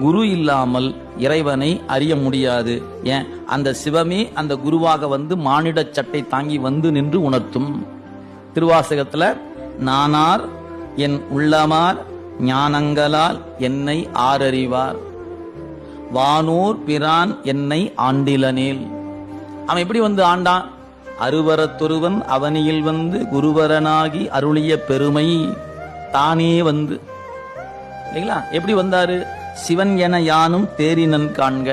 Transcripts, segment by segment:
குரு இல்லாமல் இறைவனை அறிய முடியாது. ஏன்? அந்த சிவமே அந்த குருவாக வந்து மானிட சட்டை தாங்கி வந்து நின்று உணர்த்தும். திருவாசகத்துல நானார் என் உள்ளமார் ஞானங்களால் என்னை ஆரறிவார், வானூர் பிரான் என்னை ஆண்டிலனேல். அவன் எப்படி வந்து ஆண்டான்? அருவரத்தொருவன் அவனியில் வந்து குருவரனாகி அருளிய பெருமை தானே வந்து. இல்லைங்களா? எப்படி வந்தாரு? சிவன் என யானும் தேரினன் காண்க.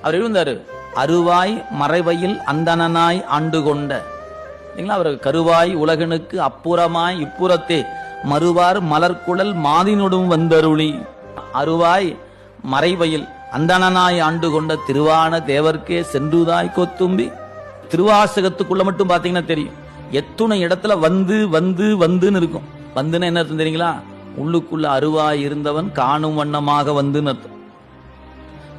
அவர் எப்படி வந்தாரு? அருவாய் மறைவையில் அந்தணனாய் ஆண்டு கொண்ட. இல்லைங்களா? அவர் கருவாய் உலகனுக்கு அப்புறமாய் இப்புறத்தே மறுவார் மலர்குழல் மாதினொடும் வந்தருளி. அருவாய் மறைவையில் அந்தணனாய் ஆண்டு கொண்ட திருவான தேவர்க்கே சென்றுதாய் கொத்தும்பி. திருவாசகத்துக்குள்ள மட்டும் பாத்தீங்கன்னா தெரியும் எத்துணை இடத்துல வந்து வந்து வந்துன்னு இருக்கும். வந்துன்னு என்ன அர்த்தம் தெரியுங்களா? உள்ளுக்குள்ள அருவாய் இருந்தவன் காணும் வண்ணமாக வந்துன்னு அர்த்தம்.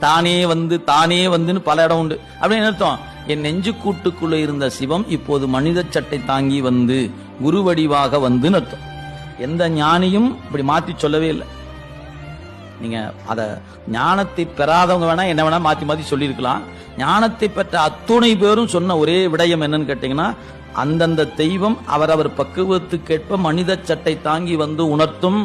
தானே வந்து தானே வந்துன்னு பல இடம் உண்டு. அப்படின்னு அர்த்தம், என் நெஞ்சு கூட்டுக்குள்ள இருந்த சிவம் இப்போது மனித சட்டை தாங்கி வந்து குருவடிவாக வந்துன்னு அர்த்தம். எந்த ஞானியும் இப்படி மாத்தி சொல்லவே இல்லை. நீங்க அத ஞானத்தை பெறாதவங்க வேணா என்ன வேணா மாத்தி மாத்தி சொல்லியிருக்கலாம். ஞானத்தை பெற்ற அத்துணை பேரும் சொன்ன ஒரே விடயம் என்னன்னு கேட்டீங்கன்னா, அந்தந்த தெய்வம் அவரவர் பக்குவத்துக்கேற்ப மனித சட்டை தாங்கி வந்து உணர்த்தும்.